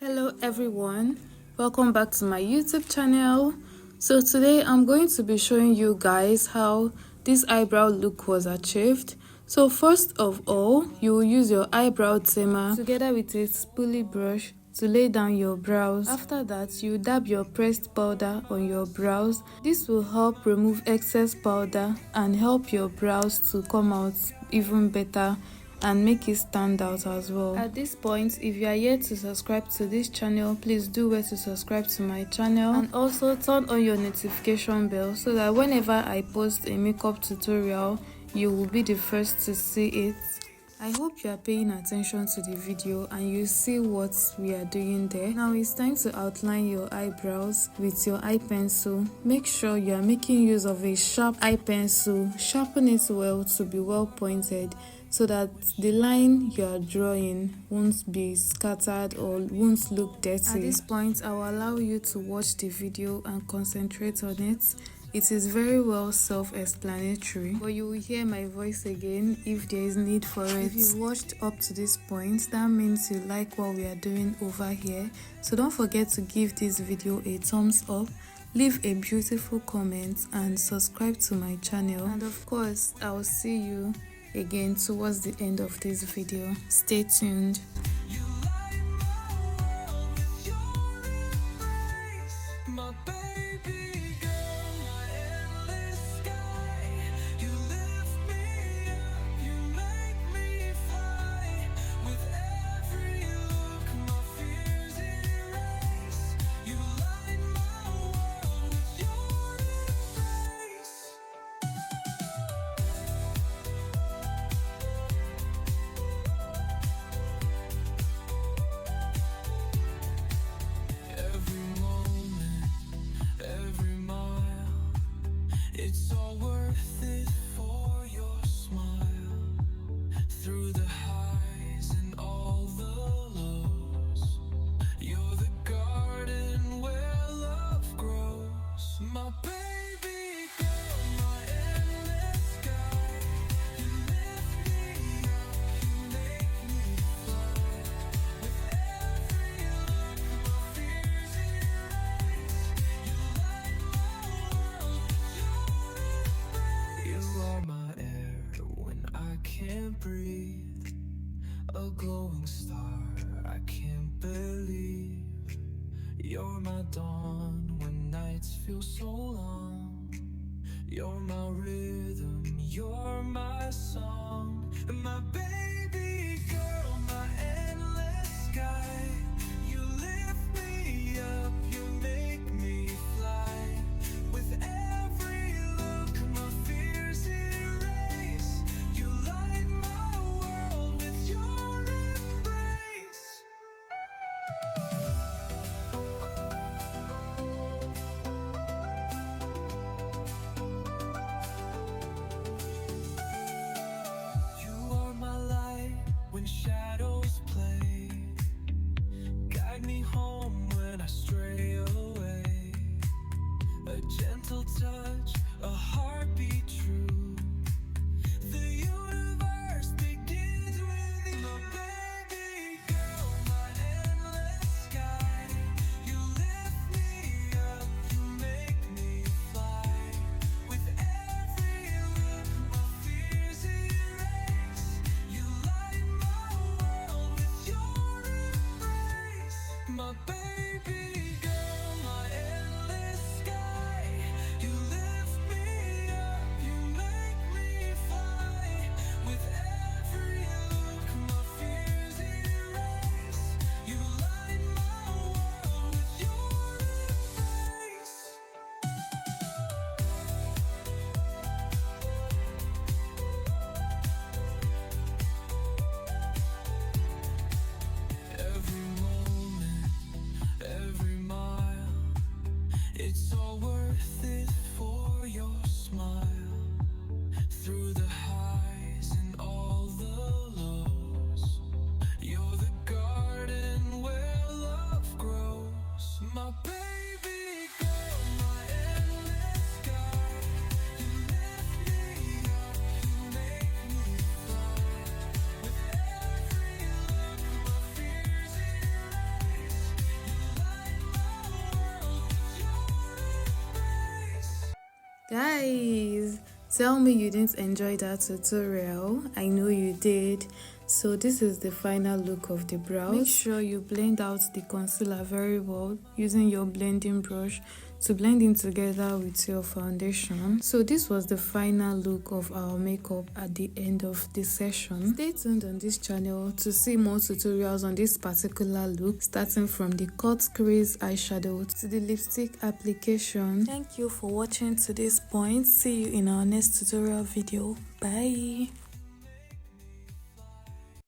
Hello everyone, welcome back to my YouTube channel. So today I'm going to be showing you guys how this eyebrow look was achieved. So first of all, you will use your eyebrow tamer together with a spoolie brush to lay down your brows. After that, you dab your pressed powder on your brows. This will help remove excess powder and help your brows to come out even better and make it stand out as well. At this point, if you are yet to subscribe to this channel, please do well to subscribe to my channel and also turn on your notification bell so that whenever I post a makeup tutorial, you will be the first to see it. I hope you are paying attention to the video and you see what we are doing there. Now it's time to outline your eyebrows with your eye pencil. Make sure you are making use of a sharp eye pencil. Sharpen it well to be well pointed so that the line you are drawing won't be scattered or won't look dirty. At this point, I will allow you to watch the video and concentrate on it. It is very well self-explanatory, but you will hear my voice again if there is need for it. If you watched up to this point, that means you like what we are doing over here. So don't forget to give this video a thumbs up, leave a beautiful comment and subscribe to my channel. And of course, I will see you again towards the end of this video. Stay tuned. It's all worth it for your smile. Through the highs and all the lows, you're the garden where love grows. My baby girl, my endless sky. You lift me up, you make me fly. With every look, my fears erase. You light my world. You are my air when I can't breathe, a glowing star I can't believe. You're my dawn when nights feel so long. You're my rhythm, you're my song. My baby girl, my endless sky. You lift me up, you make me fly. With every look, my fears erase. You light my world with your embrace. You are my light when shadows play. Guide me home when I stray away. A gentle touch, a heartbeat true. The universe begins with you. My baby girl, my endless sky. You lift me up, you make me fly. With every look, my fears erase. You light my world with your embrace. My baby girl, my endless sky. You lift me up, you make me fly. With every look, my fears erase. You light my world with your embrace. Every moment, every mile, it's all worth it for your smile. Through the highs and all the lows, you're the garden where love grows. My baby girl, my endless sky. You lift me up, you make me fly. With every look, my fears erase. Guys, tell me you didn't enjoy that tutorial. I know you did. So this is the final look of the brows. Make sure you blend out the concealer very well using your blending brush to blend in together with your foundation. So this was the final look of our makeup at the end of this session. Stay tuned on this channel to see more tutorials on this particular look, starting from the cut crease eyeshadow to the lipstick application. Thank you for watching to this point. See you in our next tutorial video. Bye.